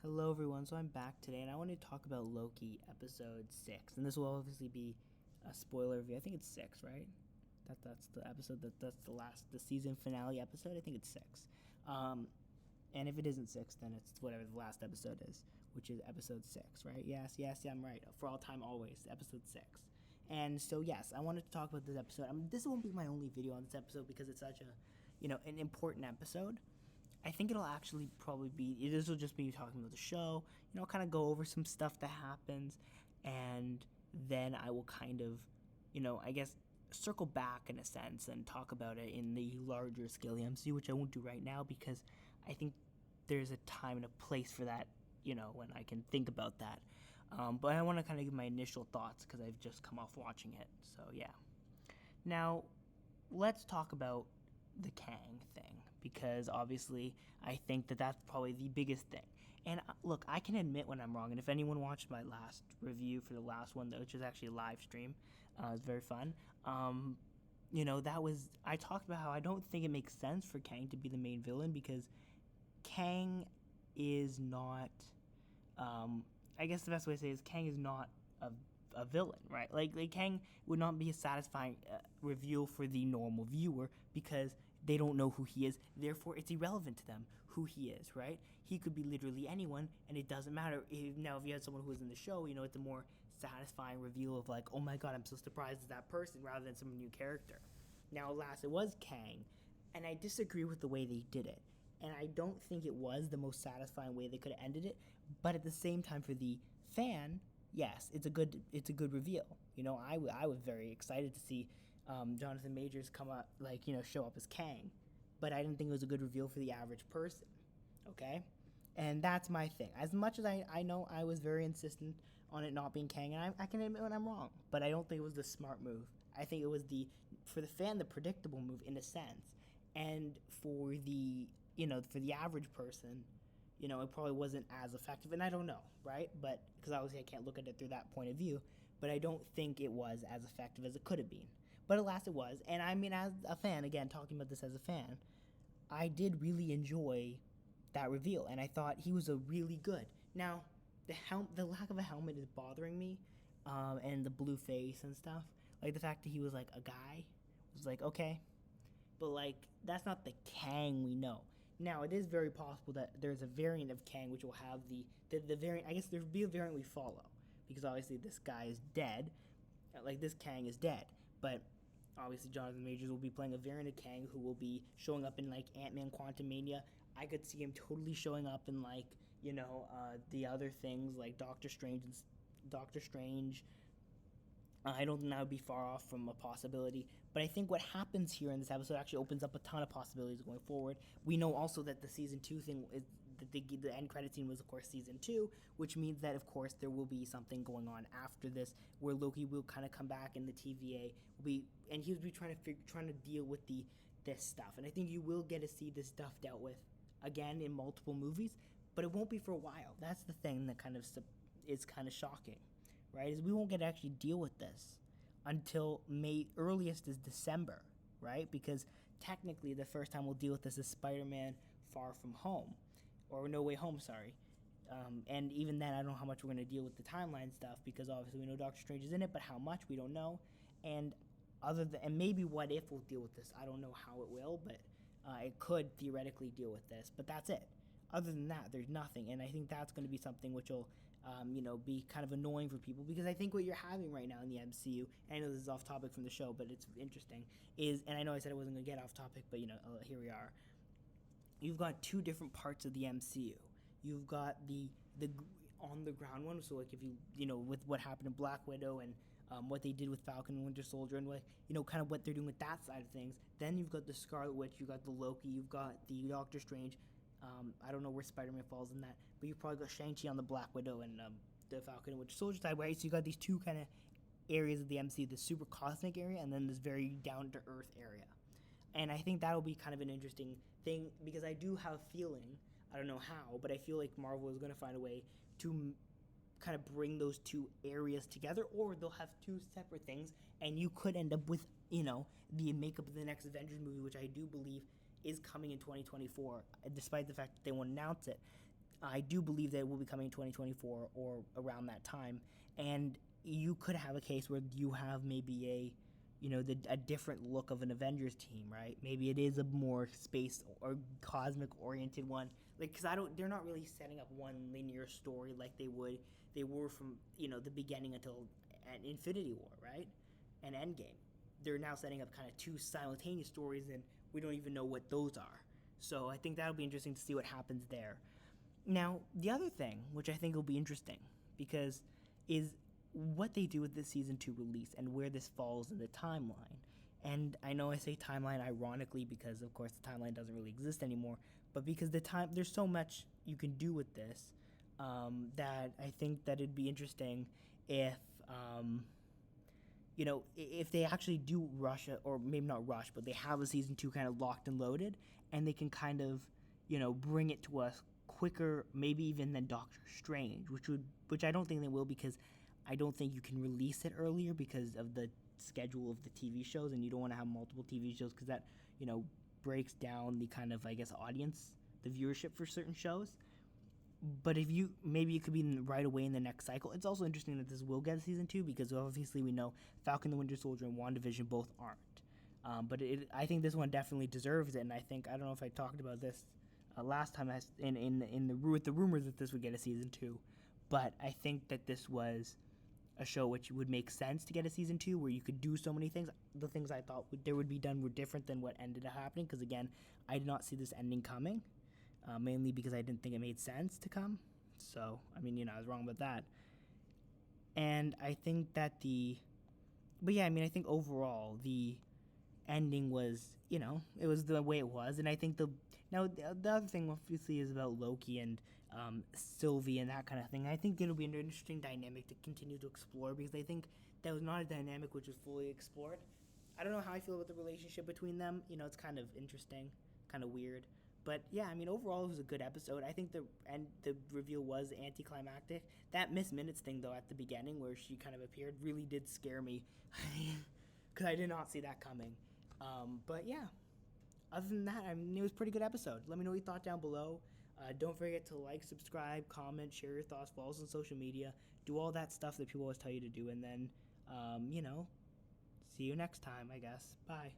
Hello everyone, so I'm back today and I want to talk about Loki episode 6. And this will obviously be a spoiler review. I think it's 6, right? That's the episode that's the season finale episode. I think it's 6. And if it isn't 6, then it's whatever the last episode is, which is episode 6, right? Yes, I'm right. For all time always, episode 6. And so yes, I wanted to talk about this episode. This won't be my only video on this episode because it's such a, an important episode. I think it'll actually probably be, this will just be talking about the show, kind of go over some stuff that happens, and then I will kind of, I guess, circle back in a sense and talk about it in the larger scale of the MCU, which I won't do right now because I think there's a time and a place for that, when I can think about that. But I want to kind of give my initial thoughts because I've just come off watching it, so yeah. Now, let's talk about the Kang thing because obviously I think that that's probably the biggest thing. And look, I can admit when I'm wrong. And if anyone watched my last review for the last one, which was actually a live stream, it was very fun. I talked about how I don't think it makes sense for Kang to be the main villain because Kang is not. I guess the best way to say it is Kang is not a villain, right? Like Kang would not be a satisfying reveal for the normal viewer because they don't know who he is. Therefore, it's irrelevant to them who he is, right? He could be literally anyone, and it doesn't matter. Now, if you had someone who was in the show, it's a more satisfying reveal of like, oh my god, I'm so surprised it's that person rather than some new character. Now, alas, it was Kang, and I disagree with the way they did it. And I don't think it was the most satisfying way they could have ended it. But at the same time, for the fan, yes, it's a good reveal. I was very excited to see Jonathan Majors come up, show up as Kang, but I didn't think it was a good reveal for the average person. Okay, and that's my thing. As much as I know I was very insistent on it not being Kang, and I can admit when I'm wrong, but I don't think it was the smart move. I think it was for the fan, the predictable move in a sense, and for the for the average person, it probably wasn't as effective. And I don't know, right? But because obviously I can't look at it through that point of view, but I don't think it was as effective as it could have been. But alas, it was. And I mean, as a fan, again, talking about this as a fan, I did really enjoy that reveal. And I thought he was a really good. Now, the lack of a helmet is bothering me, and the blue face and stuff. Like the fact that he was like a guy was like, okay. But like, that's not the Kang we know. Now, it is very possible that there's a variant of Kang which will have the variant. I guess there'll be a variant we follow because obviously this guy is dead. Like, this Kang is dead. But obviously, Jonathan Majors will be playing a variant of Kang who will be showing up in, like, Ant-Man Quantumania. I could see him totally showing up in, like, the other things like Doctor Strange I don't think that would be far off from a possibility. But I think what happens here in this episode actually opens up a ton of possibilities going forward. We know also that the season 2 thing is that the end credit scene was, of course, season 2, which means that, of course, there will be something going on after this where Loki will kind of come back in the TVA and he'll be trying to deal with this stuff. And I think you will get to see this stuff dealt with again in multiple movies, but it won't be for a while. That's the thing that kind of is kind of shocking. Right, is we won't get to actually deal with this until May. Earliest is December, right? Because technically the first time we'll deal with this is Spider-Man Far From Home, or No Way Home, sorry. And even then, I don't know how much we're going to deal with the timeline stuff because obviously we know Doctor Strange is in it, but how much we don't know. And and maybe What If will deal with this. I don't know how it will, but it could theoretically deal with this. But that's it. Other than that, there's nothing, and I think that's going to be something which will, be kind of annoying for people because I think what you're having right now in the MCU, and I know this is off topic from the show, but it's interesting, and I know I said I wasn't going to get off topic, but here we are. You've got two different parts of the MCU. You've got the on the ground one, so like if with what happened in Black Widow and what they did with Falcon and Winter Soldier and kind of what they're doing with that side of things. Then you've got the Scarlet Witch, you've got the Loki, you've got the Doctor Strange. I don't know where Spider-Man falls in that, but you've probably got Shang-Chi on the Black Widow and the Falcon and Winter Soldier side, right? So you got these two kind of areas of the MCU, the super cosmic area and then this very down-to-earth area. And I think that'll be kind of an interesting thing because I do have a feeling, I don't know how, but I feel like Marvel is going to find a way to kind of bring those two areas together, or they'll have two separate things, and you could end up with, the makeup of the next Avengers movie, which I do believe is coming in 2024, despite the fact that they won't announce it. I do believe that it will be coming in 2024 or around that time, and you could have a case where you have maybe a different look of an Avengers team, right? Maybe it is a more space or cosmic oriented one, like because they're not really setting up one linear story like they were from the beginning until Infinity War, right, and Endgame. They're now setting up kind of two simultaneous stories, and we don't even know what those are. So I think that'll be interesting to see what happens there. Now, the other thing, which I think will be interesting, because is what they do with this season 2 release and where this falls in the timeline. And I know I say timeline ironically because, of course, the timeline doesn't really exist anymore, but because there's so much you can do with this that I think that it'd be interesting if if they actually do rush it, or maybe not rush, but they have a season 2 kind of locked and loaded, and they can kind of bring it to us quicker, maybe even than Doctor Strange, which I don't think they will, because I don't think you can release it earlier because of the schedule of the TV shows, and you don't want to have multiple TV shows because that breaks down the kind of, I guess, audience, the viewership for certain shows. But maybe it could be right away in the next cycle. It's also interesting that this will get a season 2 because obviously we know Falcon the Winter Soldier and WandaVision both aren't. But I think this one definitely deserves it, and I don't know if I talked about this last time with the rumors that this would get a season 2, but I think that this was a show which would make sense to get a season 2, where you could do so many things. The things I thought there would be done were different than what ended up happening, because again, I did not see this ending coming. Mainly because I didn't think it made sense to come. So, I was wrong about that. And I think that I think overall the ending was, it was the way it was. And I think the other thing obviously is about Loki and Sylvie and that kind of thing. I think it'll be an interesting dynamic to continue to explore, because I think that was not a dynamic which was fully explored. I don't know how I feel about the relationship between them. It's kind of interesting, kind of weird. But yeah, overall it was a good episode. I think the reveal was anticlimactic. That Miss Minutes thing though at the beginning, where she kind of appeared, really did scare me, because I did not see that coming. But yeah, other than that, it was a pretty good episode. Let me know what you thought down below. Don't forget to like, subscribe, comment, share your thoughts, follow us on social media, do all that stuff that people always tell you to do, and then see you next time, I guess. Bye.